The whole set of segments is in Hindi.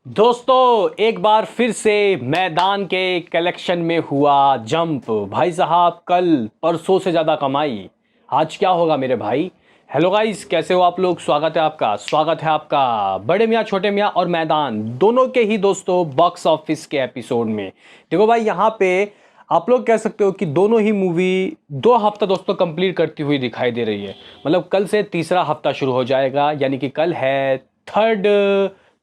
दोस्तों एक बार फिर से मैदान के कलेक्शन में हुआ जंप। भाई साहब कल परसों से ज़्यादा कमाई। आज क्या होगा मेरे भाई। हेलो गाइस, कैसे हो आप लोग। स्वागत है आपका बड़े मियाँ छोटे मियाँ और मैदान दोनों के ही दोस्तों बॉक्स ऑफिस के एपिसोड में। देखो भाई, यहाँ पे आप लोग कह सकते हो कि दोनों ही मूवी 2 हफ्ता दोस्तों कंप्लीट करती हुई दिखाई दे रही है। मतलब कल से तीसरा हफ्ता शुरू हो जाएगा, यानी कि कल है थर्ड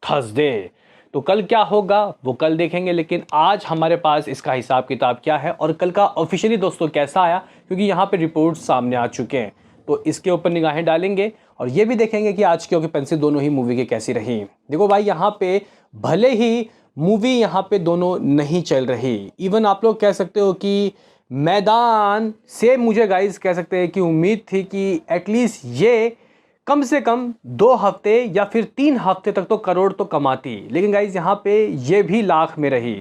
थर्सडे। तो कल क्या होगा वो कल देखेंगे, लेकिन आज हमारे पास इसका हिसाब किताब क्या है और कल का ऑफिशियली दोस्तों कैसा आया, क्योंकि यहाँ पे रिपोर्ट सामने आ चुके हैं। तो इसके ऊपर निगाहें डालेंगे और ये भी देखेंगे कि आज की ऑक्यूपेंसी दोनों ही मूवी की कैसी रही। देखो भाई, यहाँ पे भले ही मूवी यहाँ पे दोनों नहीं चल रही, इवन आप लोग कह सकते हो कि मैदान से मुझे गाइस कह सकते हैं कि उम्मीद थी कि एटलीस्ट ये कम से कम 2 हफ्ते या फिर 3 हफ्ते तक तो करोड़ तो कमाती, लेकिन गाइज यहाँ पे ये भी लाख में रही।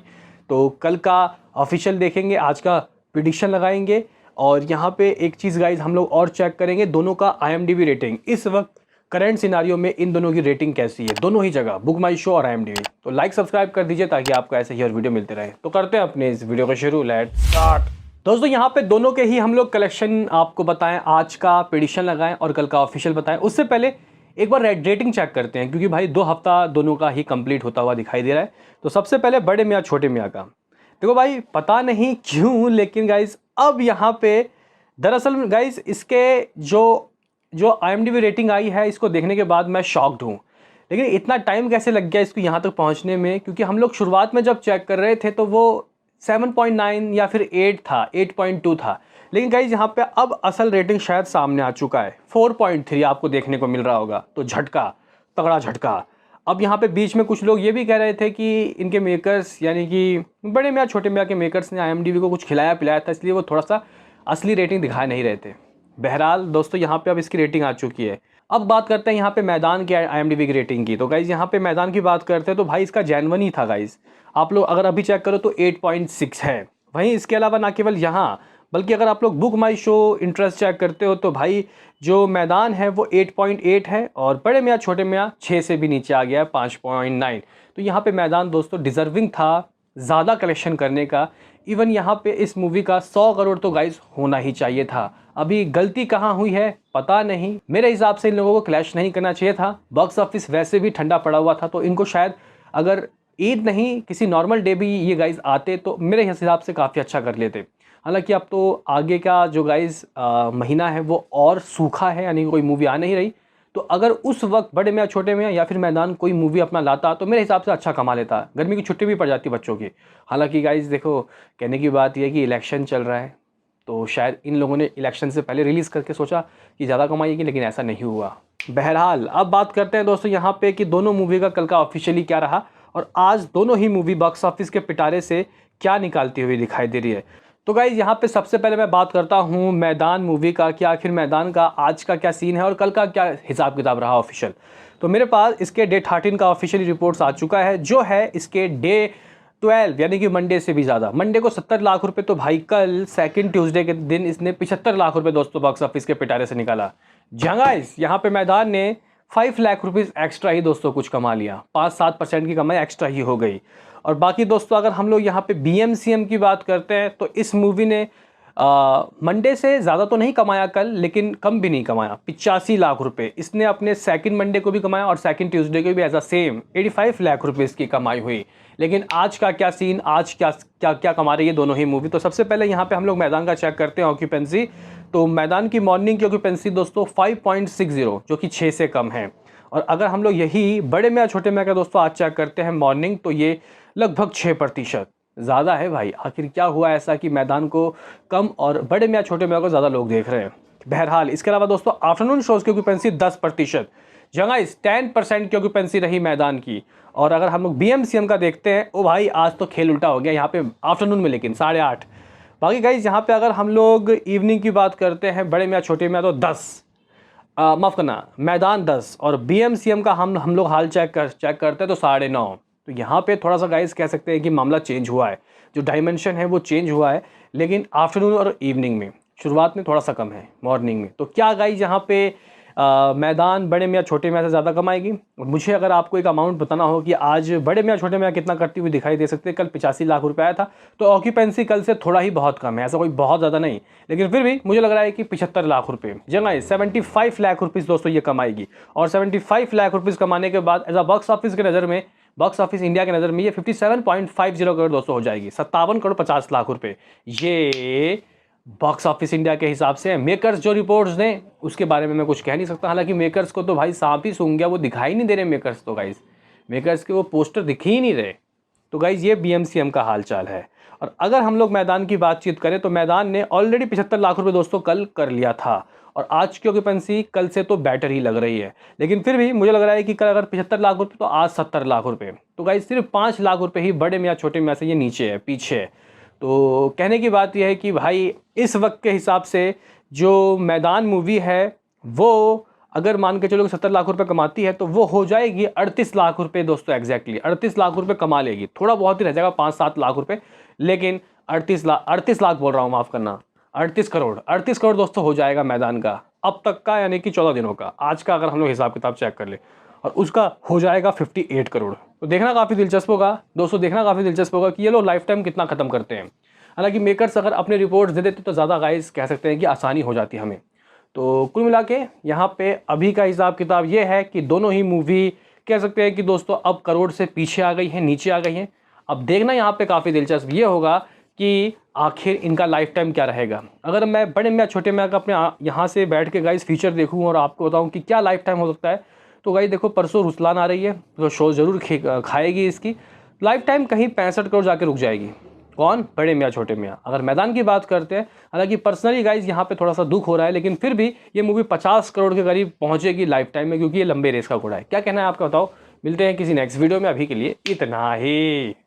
तो कल का ऑफिशियल देखेंगे, आज का प्रिडिक्शन लगाएंगे और यहाँ पे एक चीज़ गाइज हम लोग और चेक करेंगे, दोनों का IMDb रेटिंग इस वक्त करंट सिनारियो में इन दोनों की रेटिंग कैसी है, दोनों ही जगह बुक माई शो और IMDb। तो लाइक सब्सक्राइब कर दीजिए ताकि आपको ऐसे ही और वीडियो मिलते रहे। तो करते हैं अपने इस वीडियो को शुरू। Let's start. दोस्तों यहाँ पे दोनों के ही हम लोग कलेक्शन आपको बताएं, आज का प्रेडिक्शन लगाएं और कल का ऑफिशियल बताएं। उससे पहले एक बार रेटिंग चेक करते हैं, क्योंकि भाई 2 हफ्ता दोनों का ही कंप्लीट होता हुआ दिखाई दे रहा है। तो सबसे पहले बड़े मियाँ छोटे मियाँ का देखो भाई, पता नहीं क्यों लेकिन गाइज अब यहाँ पे दरअसल गाइज इसके जो जो IMDb रेटिंग आई है, इसको देखने के बाद मैं शॉक्ड हूँ। लेकिन इतना टाइम कैसे लग गया इसको यहाँ तक पहुँचने में, क्योंकि हम लोग शुरुआत में जब चेक कर रहे थे तो वो 7.9 या फिर 8 था, 8.2 था। लेकिन गाइज यहाँ पे अब असल रेटिंग शायद सामने आ चुका है, 4.3 आपको देखने को मिल रहा होगा। तो झटका, तगड़ा झटका। अब यहाँ पे बीच में कुछ लोग ये भी कह रहे थे कि इनके मेकर्स यानी कि बड़े मियाँ छोटे मियाँ के मेकर्स ने IMDb को कुछ खिलाया पिलाया था, इसलिए वो थोड़ा सा असली रेटिंग दिखा नहीं रहे थे। बहरहाल दोस्तों यहाँ पे अब इसकी रेटिंग आ चुकी है। अब बात करते हैं यहाँ पे मैदान के IMDb की रेटिंग की। तो गाइज यहाँ पे मैदान की बात करते हैं तो भाई इसका जेन्युइन ही था गाइज। आप लोग अगर अभी चेक करो तो 8.6 है। वहीं इसके अलावा ना केवल यहाँ, बल्कि अगर आप लोग बुक माई शो इंटरेस्ट चेक करते हो तो भाई जो मैदान है वो 8.8 है और बड़े मियाँ छोटे मियाँ 6 से भी नीचे आ गया है, 5.9। तो यहाँ पे मैदान दोस्तों डिजर्विंग था ज़्यादा कलेक्शन करने का। इवन यहाँ पे इस मूवी का 100 करोड़ तो गाइज होना ही चाहिए था। अभी गलती कहाँ हुई है पता नहीं, मेरे हिसाब से इन लोगों को क्लैश नहीं करना चाहिए था। बॉक्स ऑफिस वैसे भी ठंडा पड़ा हुआ था, तो इनको शायद अगर ईद नहीं किसी नॉर्मल डे भी ये गाइज आते तो मेरे हिसाब से काफ़ी अच्छा कर लेते। हालांकि अब तो आगे का जो गाइज महीना है वो और सूखा है, यानी कोई मूवी आ नहीं रही। तो अगर उस वक्त बड़े मियाँ छोटे मियाँ या फिर मैदान कोई मूवी अपना लाता तो मेरे हिसाब से अच्छा कमा लेता। गर्मी की छुट्टी भी पड़ जाती बच्चों की। हालांकि गाइज देखो, कहने की बात यह है कि इलेक्शन चल रहा है, तो शायद इन लोगों ने इलेक्शन से पहले रिलीज़ करके सोचा कि ज़्यादा कमाएगी, लेकिन ऐसा नहीं हुआ। बहरहाल अब बात करते हैं दोस्तों यहाँ पे कि दोनों मूवी का कल का ऑफिशियली क्या रहा और आज दोनों ही मूवी बॉक्स ऑफिस के पिटारे से क्या निकालती हुई दिखाई दे रही है। तो गाइज यहाँ पे सबसे पहले मैं बात करता हूँ मैदान मूवी का कि आखिर मैदान का आज का क्या सीन है और कल का क्या हिसाब किताब रहा ऑफिशियल। तो मेरे पास इसके डे 13 का ऑफिशियली रिपोर्ट्स आ चुका है, जो है इसके डे 12 यानी कि मंडे से भी ज़्यादा। मंडे को 70 लाख रुपए, तो भाई कल सेकंड ट्यूसडे के दिन इसने 75 लाख रुपए दोस्तों बॉक्स ऑफिस के पिटारे से निकाला। गाइस यहाँ पे मैदान ने 5 लाख रुपीज़ एक्स्ट्रा ही दोस्तों कुछ कमा लिया, 5-7% की कमाई एक्स्ट्रा ही हो गई। और बाकी दोस्तों अगर हम लोग यहाँ पे BMCM की बात करते हैं तो इस मूवी ने मंडे से ज़्यादा तो नहीं कमाया कल, लेकिन कम भी नहीं कमाया। 85 लाख रुपए इसने अपने सेकंड मंडे को भी कमाया और सेकंड ट्यूसडे को भी एज अ सेम 85 लाख रुपए इसकी कमाई हुई। लेकिन आज का क्या सीन, आज क्या क्या क्या कमा रही है दोनों ही मूवी। तो सबसे पहले यहाँ पे हम लोग मैदान का चेक करते हैं ऑक्यूपेंसी। तो मैदान की मॉर्निंग की ऑक्यूपेंसी दोस्तों 5.60, जो कि 6 से कम है। और अगर हम लोग यही बड़े मियाँ छोटे मियाँ का दोस्तों आज चेक करते हैं मॉर्निंग, तो ये लगभग 6%। ज़्यादा है भाई। आखिर क्या हुआ ऐसा कि मैदान को कम और बड़े मियाँ छोटे मियाँ को ज़्यादा लोग देख रहे हैं। बहरहाल इसके अलावा दोस्तों आफ्टरनून शोज़ की ऑक्यूपेंसी 10%, जगह इस 10% की ऑक्यूपेंसी रही मैदान की। और अगर हम लोग BMCM का देखते हैं, ओ भाई आज तो खेल उल्टा हो गया यहाँ पे आफ्टरनून में, लेकिन 8:30। बाकी गाइज यहाँ पे अगर हम लोग इवनिंग की बात करते हैं, बड़े मियाँ छोटे मियाँ तो 10, माफ़ करना मैदान 10 और BMCM का हम लोग हाल चेक करते हैं तो 9:30। तो यहाँ पे थोड़ा सा गाइस कह सकते हैं कि मामला चेंज हुआ है, जो डायमेंशन है वो चेंज हुआ है। लेकिन आफ्टरनून और इवनिंग में शुरुआत में थोड़ा सा कम है, मॉर्निंग में। तो क्या गाइस यहाँ पे मैदान बड़े मियाँ छोटे मियाँ से ज़्यादा कमाएगी। और मुझे अगर आपको एक अमाउंट बताना हो कि आज बड़े मियाँ छोटे मियाँ कितना करती हुई दिखाई दे सकते हैं, कल 85 लाख रुपए आया था, तो ऑक्यूपेंसी कल से थोड़ा ही बहुत कम है, ऐसा कोई बहुत ज़्यादा नहीं, लेकिन फिर भी मुझे लग रहा है कि 75 लाख रुपये जगह 75 लाख रुपीज़ दोस्तों ये कमाएगी। और 75 लाख रुपीज़ कमाने के बाद एज अ बॉक्स ऑफिस की नज़र में, बॉक्स ऑफिस इंडिया की नज़र में ये 57.50 करोड़ दोस्तों हो जाएगी, 57 करोड़ 50 लाख रुपए। ये बॉक्स ऑफिस इंडिया के हिसाब से मेकर्स जो रिपोर्ट्स दें उसके बारे में मैं कुछ कह नहीं सकता। हालांकि मेकर्स को तो भाई सांप ही सूंघ गया, वो दिखाई नहीं दे रहे मेकर्स, तो गाइज मेकर्स के वो पोस्टर दिख ही नहीं रहे। तो गाइज ये BMCM का हाल चाल है। और अगर हम लोग मैदान की बातचीत करें तो मैदान ने ऑलरेडी 75 लाख रुपए दोस्तों कल कर लिया था, और आज की ऑक्यूपेंसी कल से तो बेटर ही लग रही है, लेकिन फिर भी मुझे लग रहा है कि कल अगर 75 लाख रुपए तो आज 70 लाख रुपए, तो गाइज सिर्फ 5 लाख रुपए ही बड़े मियाँ छोटे मियाँ से ये नीचे है, पीछे है। तो कहने की बात यह है कि भाई इस वक्त के हिसाब से जो मैदान मूवी है वो अगर मान के चलो कि 70 लाख रुपए कमाती है तो वो हो जाएगी 38 लाख रुपए दोस्तों, एग्जैक्टली 38 लाख रुपए कमा लेगी। थोड़ा बहुत ही रह जाएगा 5-7 लाख रुपए, लेकिन 38 लाख बोल रहा हूँ, माफ़ करना, 38 करोड़ दोस्तों हो जाएगा मैदान का अब तक का, यानी कि 14 दिनों का, आज का अगर हम लोग हिसाब किताब चेक कर ले, और उसका हो जाएगा 58 करोड़। तो देखना काफ़ी दिलचस्प होगा दोस्तों, देखना काफ़ी दिलचस्प होगा कि ये लोग लाइफ टाइम कितना ख़त्म करते हैं। हालांकि मेकर्स अगर अपने रिपोर्ट्स दे देते तो ज़्यादा गाइस कह सकते हैं कि आसानी हो जाती हमें। तो कुल मिला के यहाँ पे अभी का हिसाब किताब ये है कि दोनों ही मूवी कह सकते हैं कि दोस्तों अब करोड़ से पीछे आ गई हैं, नीचे आ गई हैं। अब देखना यहाँ पे काफ़ी दिलचस्प ये होगा कि आखिर इनका लाइफ टाइम क्या रहेगा। अगर मैं बड़े मियाँ छोटे मियाँ का अपने यहाँ से बैठ के गाइस फीचर देखूँ और आपको बताऊँ कि क्या लाइफ टाइम हो सकता है, तो गाइस देखो परसों रुस्लान आ रही है, तो शो ज़रूर खाएगी इसकी लाइफ टाइम, कहीं 65 करोड़ जाके रुक जाएगी। कौन? बड़े मियाँ छोटे मियाँ। अगर मैदान की बात करते हैं, हालांकि पर्सनली गाइज यहाँ पे थोड़ा सा दुख हो रहा है, लेकिन फिर भी ये मूवी 50 करोड़ के करीब पहुँचेगी लाइफ टाइम में, क्योंकि ये लंबे रेस का घोड़ा है। क्या कहना है आपका बताओ। मिलते हैं किसी नेक्स्ट वीडियो में, अभी के लिए इतना ही।